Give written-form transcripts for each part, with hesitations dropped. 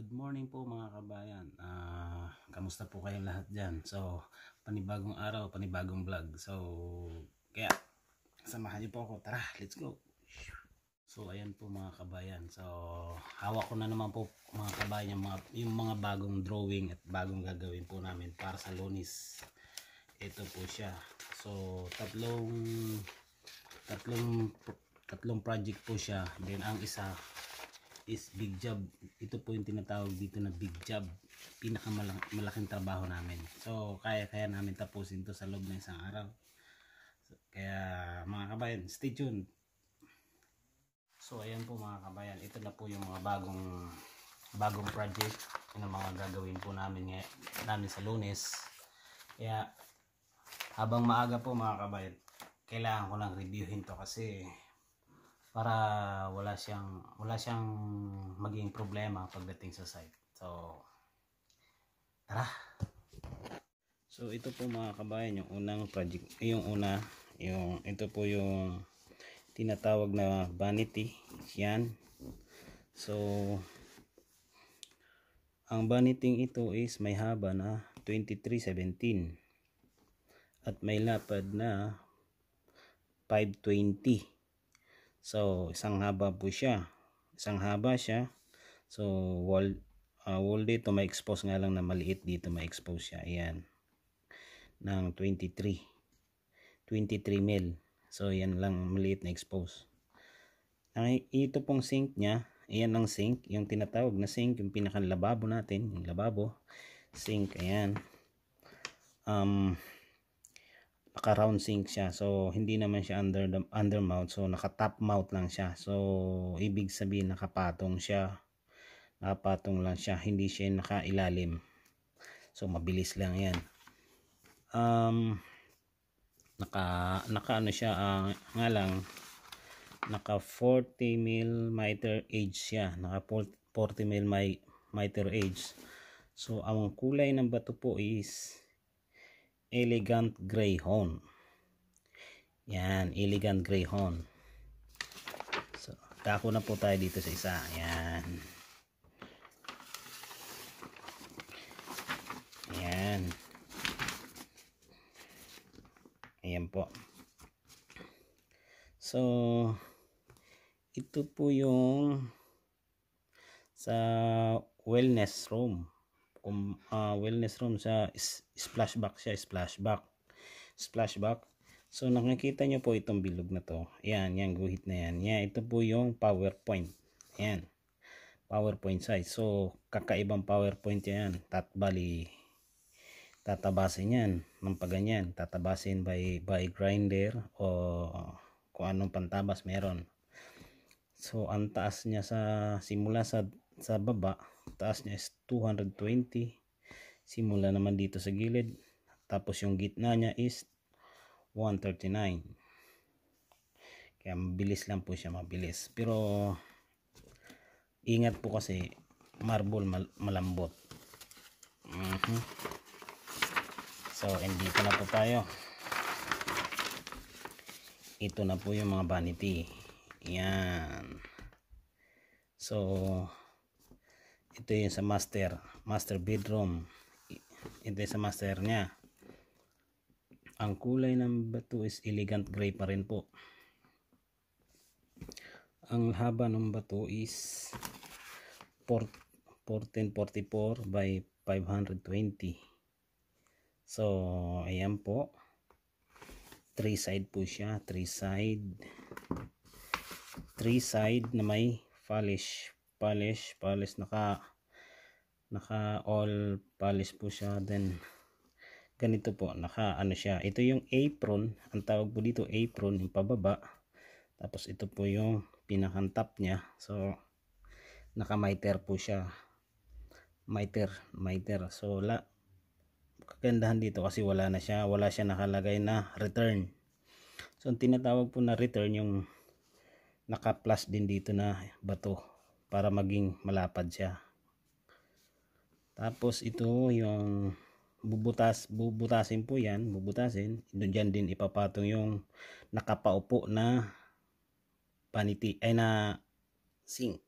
Good morning po mga kabayan. Kamusta po kayong lahat dyan? So, panibagong araw, panibagong vlog. So, kaya samahan niyo po ako. Tara, let's go. So, ayan po mga kabayan. So, hawak ko na naman po mga kabayan yung mga bagong drawing at bagong gagawin po namin para sa Lunes. Ito po siya. So, tatlong project po siya. Then ang isa is big job. Ito po yung tinatawag dito na big job, pinakamalaking trabaho namin. So kaya namin tapusin to sa loob ng isang araw. So, kaya mga kabayan, stay tuned. So ayan po mga kabayan, ito na po yung mga bagong project yung mga gagawin po namin sa Lunes. Kaya habang maaga po mga kabayan, kailangan ko lang reviewin to kasi para wala siyang maging problema pagdating sa site. So tara. So ito po mga kabayan yung unang project, ito po yung tinatawag na vanity. Yan. So ang vanity ito is may haba na 2317 at may lapad na 520. So isang haba siya. So wall dito may expose nga lang na maliit, dito may expose siya. Ayan. Ng 23 mil. So yan lang maliit na expose. Ito pong sink niya, ayan ang sink, yung tinatawag na sink, yung pinakalababo natin, yung lababo, sink, ayan. Naka round sink siya, so hindi naman siya under mount, so naka top mount lang siya. So ibig sabihin nakapatong lang siya, hindi siya nakailalim. So mabilis lang yan. Naka ano siya, nga lang naka 40 mm age siya, naka 40 mm age. So ang kulay ng bato po is elegant greyhound. Yan, elegant greyhound. So dako na po tayo dito sa isa. Yan. Ayan po. So ito po yung sa wellness room. Wellness room sa splashback siya, splashback. So nakikita nyo po itong bilog na to. Yan, guhit na yan. Yan, ito po yung PowerPoint. Yan. PowerPoint size. So kakaibang PowerPoint yan. Tatabasin yan ng paganyan. Tatabasin by grinder o kung anong pantabas meron. So ang taas niya simula sa baba, taas niya is 220. Simula naman dito sa gilid, tapos yung gitna niya is 139. Kaya mabilis lang po siya, mabilis. Pero ingat po kasi marble malambot. So dito na po tayo. Ito na po yung mga vanity. Yan. So ito yung sa master bedroom. Ito yung sa master nya. Ang kulay ng bato is elegant gray pa rin po. Ang haba ng bato is 1444 by 520. So ayan po, 3 side po siya, 3 side na may polish, naka all polish po siya. Then ganito po, naka ano siya, ito yung apron, ang tawag po dito apron, yung pababa. Tapos ito po yung pinakang top niya. So naka miter po siya, miter. So kagandahan dito kasi wala siya nakalagay na return. So ang tinatawag po na return yung naka plus din dito na bato para maging malapad siya. Tapos ito yung bubutasin po yan, dyan din ipapatong yung nakapaupo na vanity ay na sink.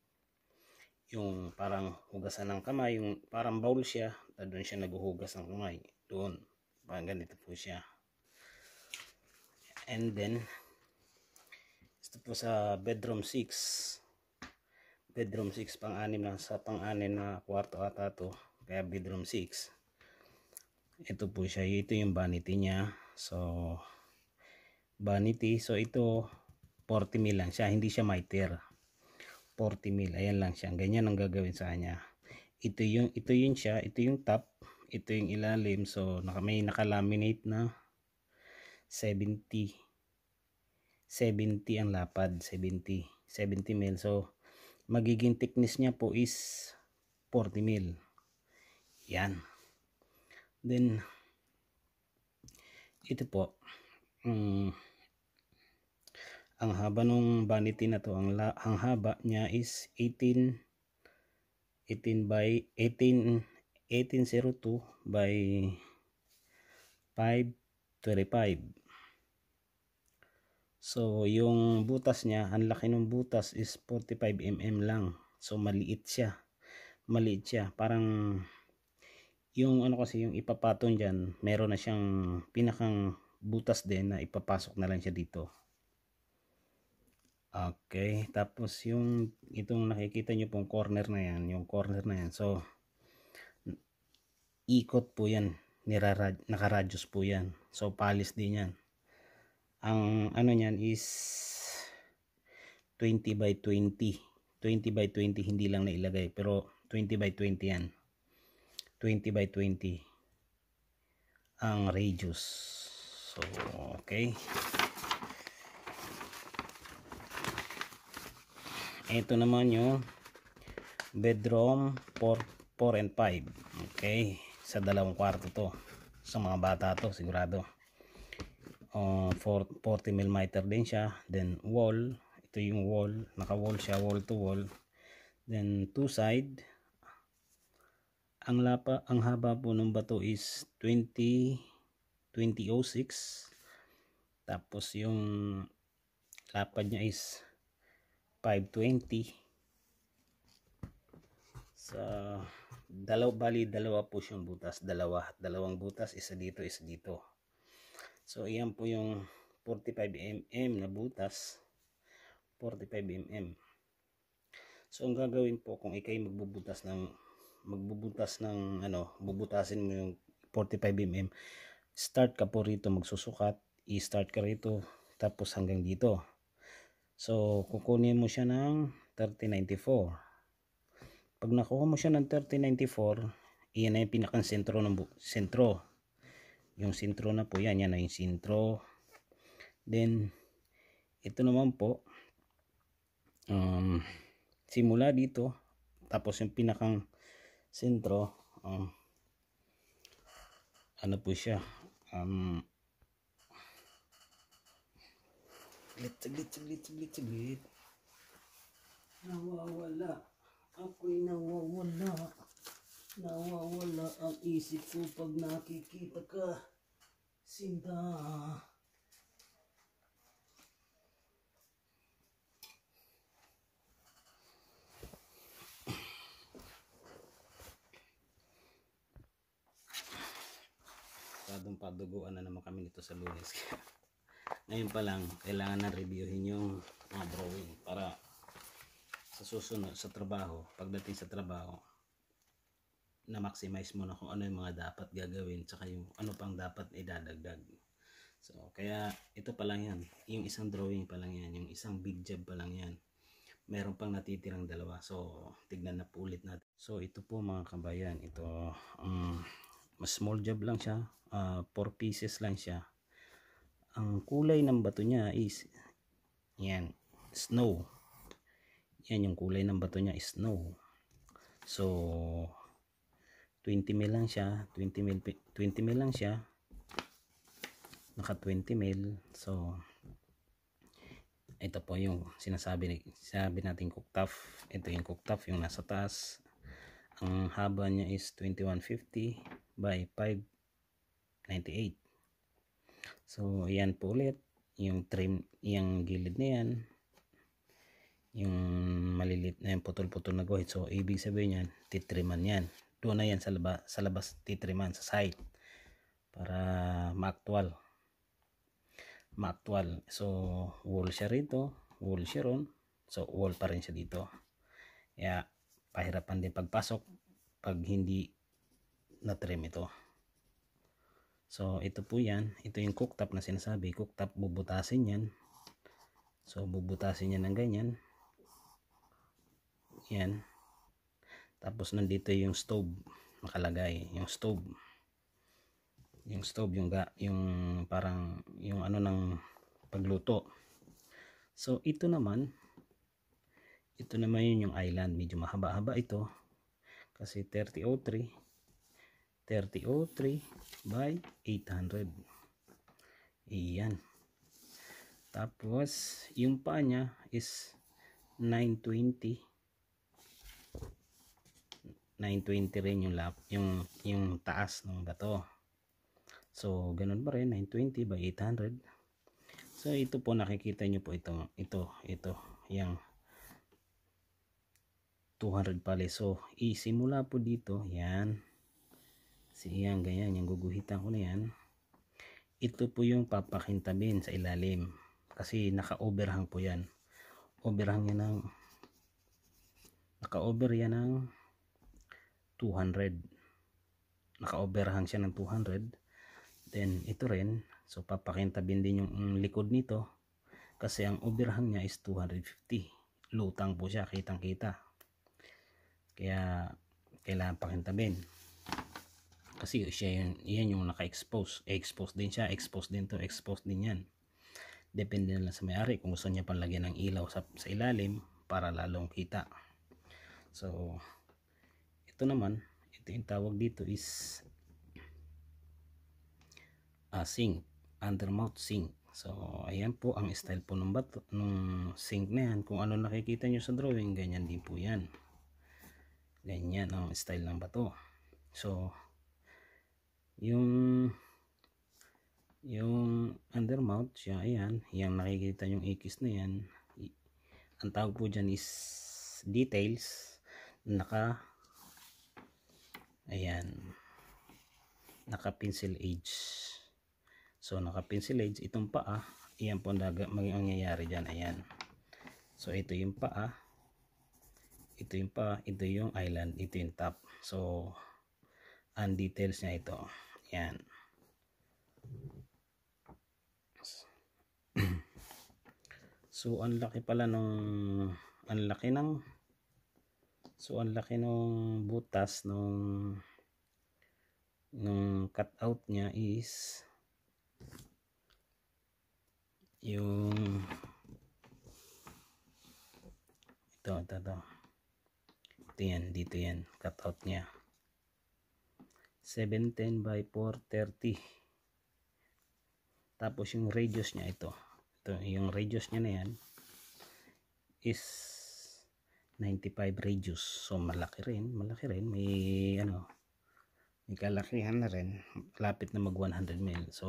yung parang hugasan ng kamay, yung parang bowl siya, doon siya naghuhugas ng kamay doon, parang ganito po siya. And then ito po sa bedroom 6, pang-anim na, sa pang-anim na kwarto ata to, kaya bedroom 6. Ito po siya, ito yung vanity niya. So vanity, so ito 40 mil lang siya, hindi siya mitre. 40 mil, ayan lang siya, ganyan ang gagawin sa kanya. Ito yung siya, ito yung top, ito yung ilalim. So may nakalaminate na 70 ang lapad, 70 mil. So magiging thickness niya po is 40 mil. Yan. Then ito po, ang haba nung vanity na to, ang haba niya is 1802 by 525. So yung butas niya, ang laki ng butas is 45 mm lang. So maliit siya. Parang yung ano kasi, yung ipapatong dyan, meron na siyang pinakang butas din na ipapasok na lang siya dito. Okay, tapos yung itong nakikita nyo pong corner na yan, so ikot po yan, naka-radius po yan. So palis din yan. Ang ano niyan is 20 by 20, hindi lang nailagay, pero 20 by 20 yan. 20 by 20 ang radius. So okay, ito naman yung bedroom 4 and 5. Okay, sa dalawang kwarto to, sa mga bata to sigurado. 40 mm din siya. Then wall, ito yung wall, naka-wall siya, wall to wall. Then two side, ang haba po ng bato is 2006. Tapos yung lapad niya is 520. Sa dalawa po siyang butas, dalawang butas, isa dito, isa dito. So iyan po yung 45 mm na butas, 45 mm. So ang gagawin po kung ikay magbubutas ng ano, bubutasin mo yung 45 mm, start ka po rito, magsusukat, i-start ka rito, tapos hanggang dito. So kukunin mo siya ng 3094. Pag nakuha mo siya ng 3094, iyan na yung pinakang sentro ng sentro. Yung sentro na po yan, na yung sentro. Then ito naman po, simula dito, tapos yung pinakang sentro, ano po siya, saglit. Nawawala ang isip ko pag nakikita ka, Sinda. Paduguan na naman kami nito sa Lunes. Ngayon pa lang, kailangan na reviewin yung mga drawing para sa susunod sa trabaho, pagdating sa trabaho, na maximize mo na kung ano yung mga dapat gagawin, tsaka yung ano pang dapat idadagdag. So kaya ito pa lang yan, yung isang drawing pa lang yan, yung isang big job pa lang yan, meron pang natitirang dalawa. So tignan na po ulit natin. So ito po mga kabayan, ito mas small job lang siya, 4 pieces lang siya. Ang kulay ng bato niya is yan, snow. Yan yung kulay ng bato niya is snow. So 20 mil lang siya, 20 mil lang siya, naka 20 mil. So ito po yung sinasabi natin cooktop. Ito yung cooktop, yung nasa taas. Ang haba niya is 2150 by 598. So yan po ulit yung trim, yung gilid na yan, yung malilit na yung putol-putol na guhit. So ibig sabihin yan, titriman yan. Doon na yan sa labas titriman sa side para ma-actual. So wall siya rito, wall siya ron. So wall pa rin siya dito. Kaya pahirapan din pagpasok pag hindi na trim ito. So ito po yan, ito yung cooktop na sinasabi. Cooktop, bubutasin yan. So bubutasin yan ng ganyan. Yan. Tapos nandito yung stove nakalagay, yung stove yung parang yung ano ng pagluto. So ito naman yun yung island. Medyo mahaba-haba ito kasi 3003 by 800. Iyan. Tapos yung paa niya is 920 rin yung taas ng bato. So ganun pa rin, 920 by 800. So ito po, nakikita nyo po ito yung 200 pali. So isimula po dito, yan. Yan, ganyan, yung guguhitan ko na yan. Ito po yung papakintabin sa ilalim. Kasi naka-overhang po yan. Naka-over yan ng 200. Naka-overhang siya ng 200. Then ito rin. So papakintabin din yung likod nito. Kasi ang overhang niya is 250. Lutang po siya, kitang-kita. Kaya kailangan pakintabin. Kasi siya yan yung naka-expose. Expose din siya, expose din to, expose din yan. Depende na lang sa may-ari kung gusto niya pang lagyan ng ilaw sa ilalim para lalong kita. So ito naman, ito yung tawag dito is sink, undermount sink. So ayan po ang style po ng bato, ng sink na yan. Kung ano nakikita nyo sa drawing, ganyan din po yan. Ganyan ang style ng bato. So yung undermount siya, ayan, yung nakikita yung ikis na yan, ang tawag po dyan is details. Ayan, naka pencil edge. So naka pencil edge itong paa. Ayan po mangyayari dyan. Ayan, so ito yung paa, ito yung island, ito yung top. So ang details niya ito. Ayan. So ang laki pala nung ang laki ng butas nung cutout niya is yung ito yan, dito yan, cutout niya 710 by 430. Tapos yung radius niya ito yung radius niya na yan is 95 radius. So malaki rin, may kalakihan na rin, lapit na mag 100 mil. So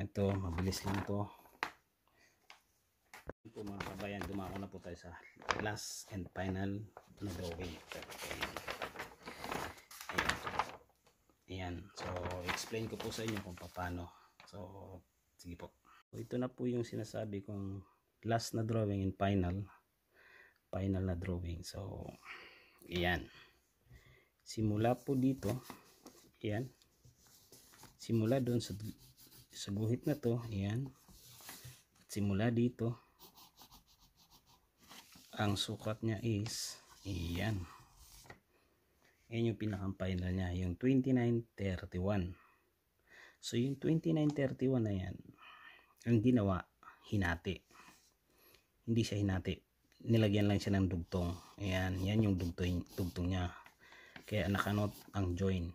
ito mabilis lang to po mga kabayan. Dumako na po tayo sa last and final na drawing. Ayan. So explain ko po sa inyo kung paano. So sige po. So, ito na po yung sinasabi kong last na drawing and final na drawing. So ayan, simula po dito, ayan, simula doon sa guhit na to, ayan, at simula dito ang sukat niya is ayan. Ayan yung pinakang final niya, yung 2931. So yung 2931 na yan, ang ginawa, hinati. Hindi siya hinati, nilagyan lang siya ng dugtong. Ayan, yan yung dugtong niya. Kaya nakanote ang join.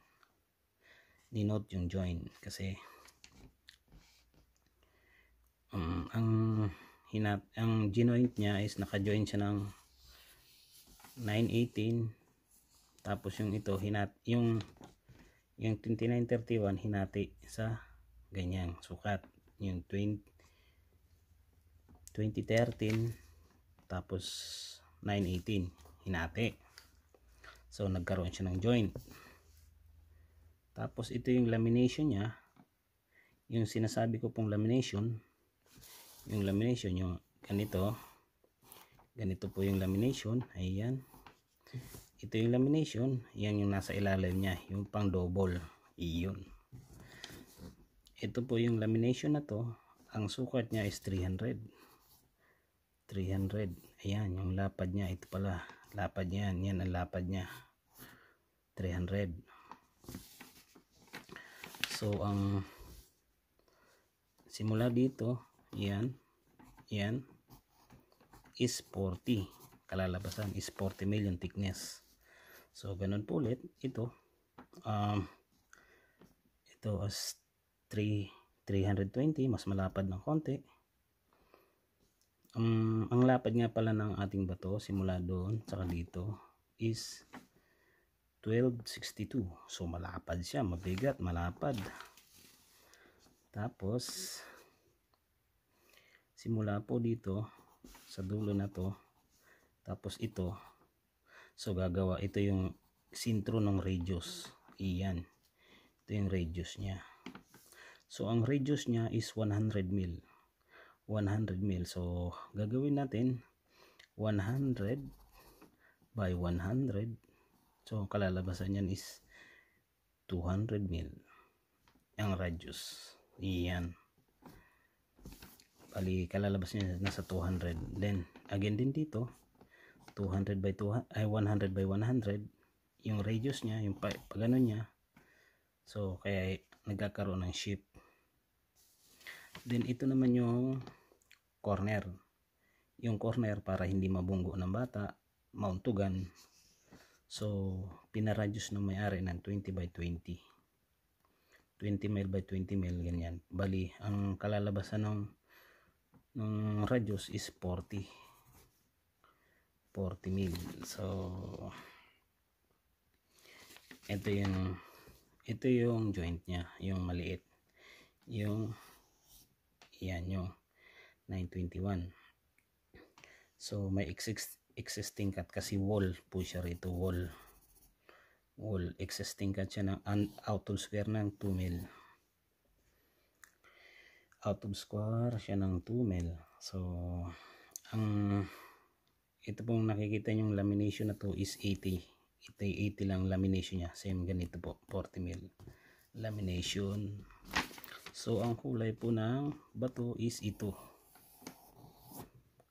Dinote yung join kasi ang ginoint niya is naka-join siya ng 918. Tapos yung ito yung 2931 hinati sa ganyang sukat, yung 2013, tapos 918 hinati. So nagkaroon siya ng joint. Tapos ito yung lamination niya, yung sinasabi ko pong lamination, yung ganito po yung lamination. Ayan, ito yung lamination, yan yung nasa ilalim niya, yung pang double. Iyon, ito po yung lamination na to. Ang sukat niya is 300. Ayan yung lapad niya, ito pala lapad niya, yan ang lapad niya, 300. So ang simula dito, yan is 40, kalalabasan is 40 mil yung thickness. So ganun po ulit ito, ito as 320, mas malapad ng konti. Ang lapad nga pala ng ating bato simula doon saka dito is 1262. So malapad siya, mabigat, malapad. Tapos simula po dito sa dulo na to, tapos ito, so gagawa, ito yung sintro ng radius. Iyan, ito yung radius nya. So ang radius nya is 100 mil. So gagawin natin 100 by 100. So kalalabasan yan is 200 mil ang radius. Iyan, bali kalalabas niya nasa 200. Then again din dito 200 by 200 ay 100 by 100 yung radius niya, yung pagano niya. So kaya nagkakaroon ng shape. Then ito naman yung corner. Yung corner para hindi mabunggo ng bata, mount to gun. So pinaradius ng may-ari ng 20 by 20. 20 mil by 20 mil, ganyan. Bali ang kalalabasan ng radius is 40 mil. So ito yung joint nya, yung maliit, yung yan yung 921. So may existing cut kasi wall po siya rito, wall existing cut siya ng out of square ng 2 mil. Out of square siya ng 2 mil. So ito pong nakikita yung lamination na to is 80. Ito 80 lang lamination niya, same ganito po, 40 mil lamination. So ang kulay po ng bato is ito,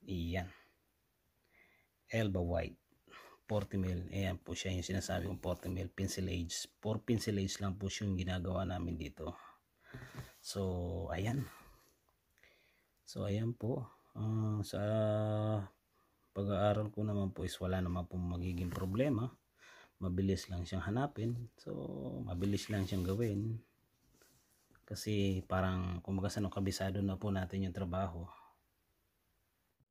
iyan, Elba white, 40 mil. Ayan po siya yung sinasabi kong 40 mil pencil age. 4 pencil age lang po yung ginagawa namin dito. So ayan po. Sa pag-aaral ko naman po is wala naman po magiging problema. Mabilis lang siyang hanapin. So mabilis lang siyang gawin. Kasi parang kumbaga sa kabisado na po natin yung trabaho.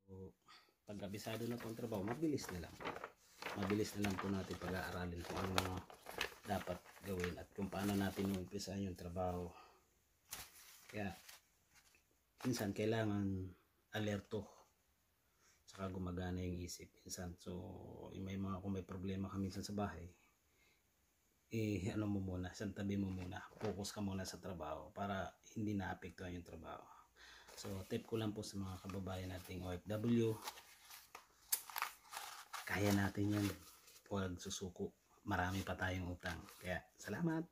So, pag kabisado na po ang trabaho, mabilis na lang po natin pag-aaralin kung ano dapat gawin at kung paano natin umpisahan yung trabaho. Kaya minsan kailangan alerto saka gumagana yung isip minsan. So kung may problema ka minsan sa bahay, ano mo muna, santabi mo muna, focus ka muna sa trabaho para hindi naapektuhan yung trabaho. So tip ko lang po sa mga kababayan nating OFW, kaya natin yan, huwag susuko, marami pa tayong utang. Kaya salamat.